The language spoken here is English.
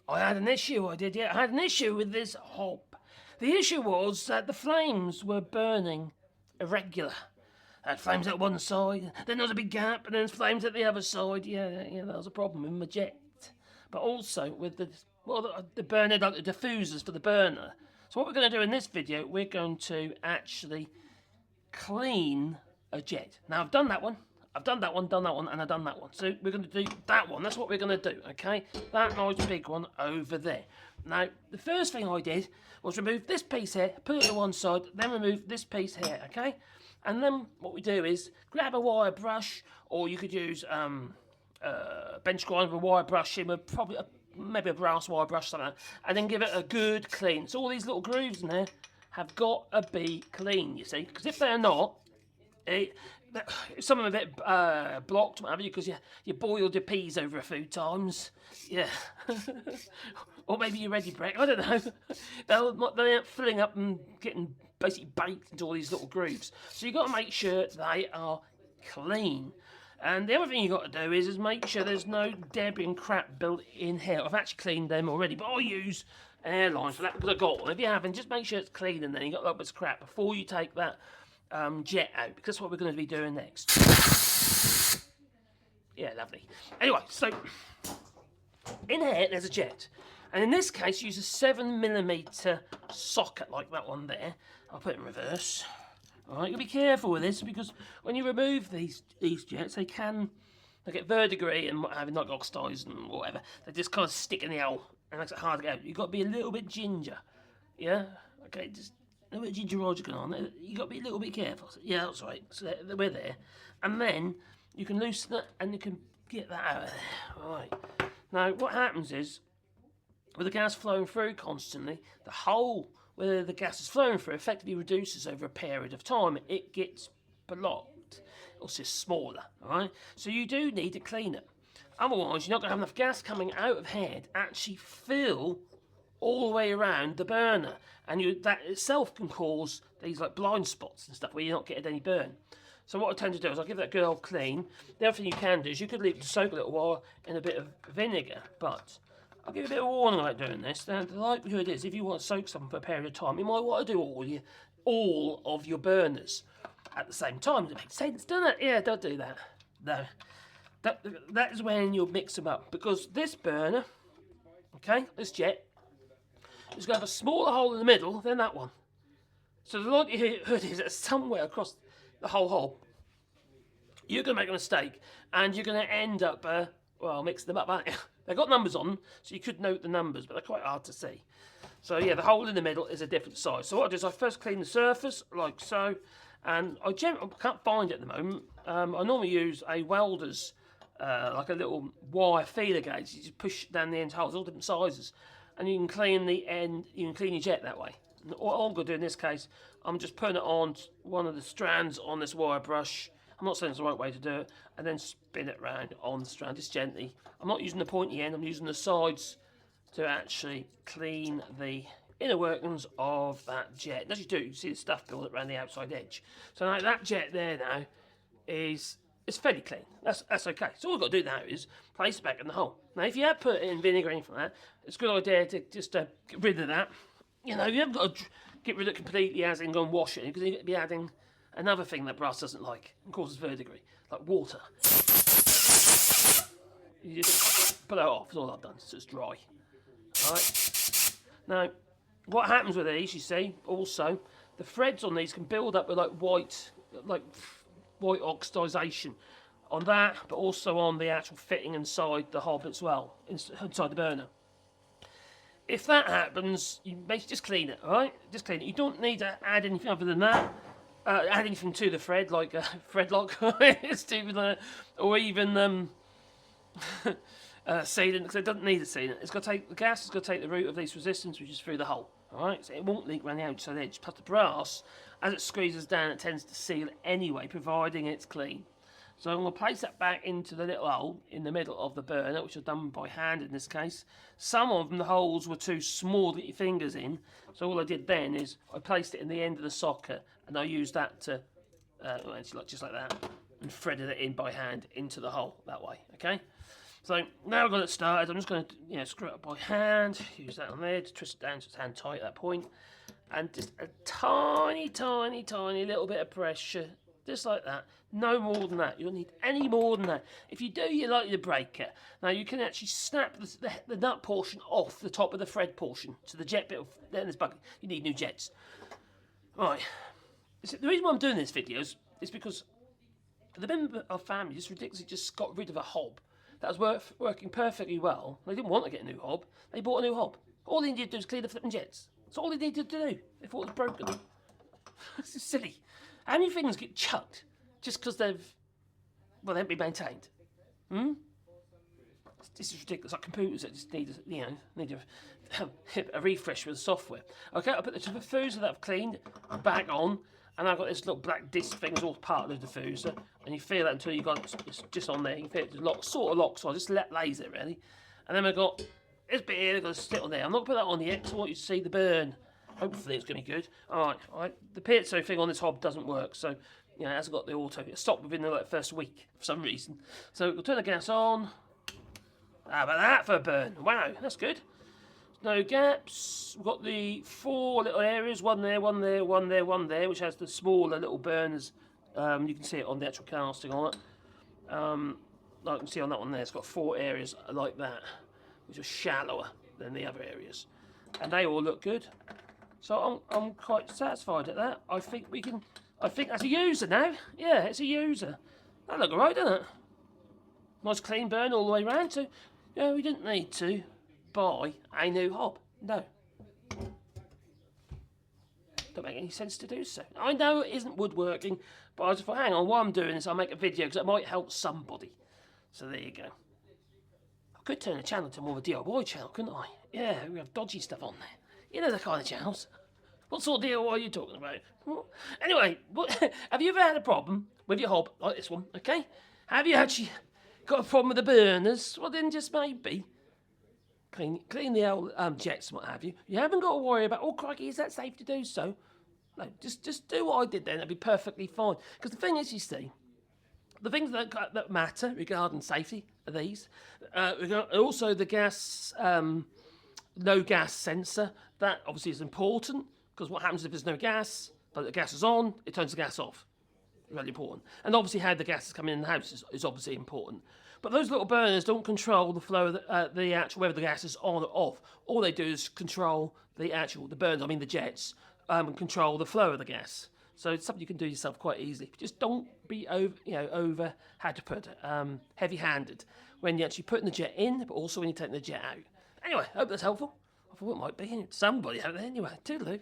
I had an issue, I had an issue with this hob. The issue was that the flames were burning irregular. I had flames at one side, then there was a big gap, and then there's flames at the other side. Yeah, that was a problem with my jet. But also with the burner, like the diffusers for the burner. So what we're going to do in this video, we're going to actually clean a jet. Now I've done that one, and I've done that one. So we're going to do that one. That's what we're going to do, okay? That nice big one over there. Now, the first thing I did was remove this piece here, put it to one side, then remove this piece here, okay? And then what we do is grab a wire brush, or you could use bench grinder with a wire brush in with probably maybe a brass wire brush, something like that, and then give it a good clean. So all these little grooves in there have got to be clean, you see, because if they're not, some of them are a bit blocked, whatever, because you boiled your peas over a few times, yeah. Or maybe you're ready break, I don't know. They're filling up and getting basically baked into all these little grooves. So you've got to make sure they are clean. And the other thing you've got to do is make sure there's no debris and crap built in here. I've actually cleaned them already, but I use an airline for that because I've got one. If you haven't, just make sure it's clean, and then you've got a lot of crap before you take that jet out, because that's what we're going to be doing next. Yeah, lovely. Anyway, so in here there's a jet, and in this case use a 7mm socket like that one there. I'll put it in reverse. Alright, you'll be careful with this, because when you remove these jets, they get verdigris and what have you, not oxidised and whatever. They just kind of stick in the hole and makes it hard to get out. You've got to be a little bit ginger, yeah. Okay, just a little bit of ginger Roger going on. You've got to be a little bit careful. Yeah, that's right. So we're there, and then you can loosen it and you can get that out of there. Alright. Now, what happens is, with the gas flowing through constantly, the hole where the gas is flowing through effectively reduces over a period of time. It gets blocked. It's just smaller, alright? So you do need to clean it. Otherwise, you're not going to have enough gas coming out of here to actually fill all the way around the burner. And that itself can cause these like blind spots and stuff where you're not getting any burn. So what I tend to do is I'll give that a good old clean. The other thing you can do is you could leave it to soak a little while in a bit of vinegar, but I'll give you a bit of warning about doing this. Now, the likelihood is, if you want to soak something for a period of time, you might want to do all of your burners at the same time. It makes sense, doesn't it? Yeah, don't do that. No. That is when you'll mix them up, because this burner, okay, this jet, is going to have a smaller hole in the middle than that one. So the likelihood is that somewhere across the whole hole, you're going to make a mistake, and you're going to end up, mixing them up, aren't you? They've got numbers on them, so you could note the numbers, but they're quite hard to see. So yeah, the hole in the middle is a different size. So what I do is I first clean the surface, like so, and I can't find it at the moment. I normally use a welder's, like a little wire feeler gauge. You just push down the end holes, all different sizes, and you can clean the end. You can clean your jet that way. And what I'm going to do in this case, I'm just putting it on one of the strands on this wire brush. I'm not saying it's the right way to do it, and then spin it round on the strand, just gently. I'm not using the pointy end, I'm using the sides to actually clean the inner workings of that jet. And as you do, you see the stuff build up around the outside edge. So now that jet there now is fairly clean. That's okay. So all we've got to do now is place it back in the hole. Now if you have put it in vinegar or anything like that, it's a good idea to just get rid of that. You know, you haven't got to get rid of it completely as in go and wash it, because you'd be adding another thing that brass doesn't like and causes verdigris, like water. You just pull it off, that's all I've done, so it's dry. Alright. Now, what happens with these, you see, also, the threads on these can build up with like white oxidisation on that, but also on the actual fitting inside the hob as well, inside the burner. If that happens, you basically just clean it, alright? Just clean it. You don't need to add anything other than that. Add anything to the thread, like a thread lock, stupid like that, or even sealant, because it doesn't need a sealant. It's got to take the gas. It's got to take the root of this resistance, which is through the hole. All right, so it won't leak around the outside edge. Plus the brass, as it squeezes down, it tends to seal anyway, providing it's clean. So I'm going to place that back into the little hole in the middle of the burner, which I've done by hand in this case. Some of them, the holes were too small to get your fingers in, so all I did then is I placed it in the end of the socket, and I used that to, just like that, and threaded it in by hand into the hole that way, okay? So now I've got it started, I'm just going to screw it up by hand, use that on there, just twist it down so it's hand tight at that point, and just a tiny, tiny, tiny little bit of pressure, just like that. No more than that. You don't need any more than that. If you do, you're likely to break it. Now you can actually snap the nut portion off the top of the thread portion, so the jet bit in this bucket. You need new jets. Right. The reason why I'm doing this video is because the member of family just ridiculously just got rid of a hob that was working perfectly well. They didn't want to get a new hob. They bought a new hob. All they needed to do was clean the flipping jets. That's all they needed to do. They thought it was broken. This is silly. How many things get chucked just because they haven't been maintained? This is ridiculous. Like computers that just need a refresh with the software. Okay, I put the diffuser that I've cleaned back on, and I've got this little black disc thing as all part of the diffuser, and you feel that until you got it's just on there. You can feel it sort of locks, so I just lays it really. And then I've got this bit here, I've got to stick on there. I'm not going to put that on yet because I want you to see the burn. Hopefully it's going to be good. All right. The piezo thing on this hob doesn't work, so it hasn't got the auto. It stopped within the first week for some reason. So we'll turn the gas on. How about that for a burn? Wow, that's good. No gaps. We've got the 4 little areas, one there, one there, one there, one there, which has the smaller little burners. You can see it on the actual casting on it. Like you can see on that one there, it's got 4 areas like that, which are shallower than the other areas. And they all look good. So I'm quite satisfied at that. I think that's a user now. Yeah, it's a user. That look alright, doesn't it? Nice clean burn all the way around too. Yeah, we didn't need to buy a new hob. No. Don't make any sense to do so. I know it isn't woodworking, but I just thought, hang on, while I'm doing this, I'll make a video because it might help somebody. So there you go. I could turn the channel to more of a DIY channel, couldn't I? Yeah, we have dodgy stuff on there. You know the kind of channels. What sort of DIY are you talking about? Anyway, have you ever had a problem with your hob like this one, okay? Have you actually got a problem with the burners? Well, then just maybe clean the old jets and what have you. You haven't got to worry about, oh crikey, is that safe to do so? No, just do what I did then. It'll be perfectly fine. Because the thing is, you see, the things that matter regarding safety are these. Also, the gas, no gas sensor. That obviously is important because what happens if there's no gas, but the gas is on, it turns the gas off. Really important. And obviously how the gas is coming in the house is obviously important. But those little burners don't control the flow of the actual, whether the gas is on or off. All they do is control the burns, I mean the jets, and control the flow of the gas. So it's something you can do yourself quite easily. Just don't be over how to put it, heavy-handed when you're actually putting the jet in, but also when you're taking the jet out. Anyway, I hope that's helpful. I thought it might be somebody out there anyway. Toodaloo.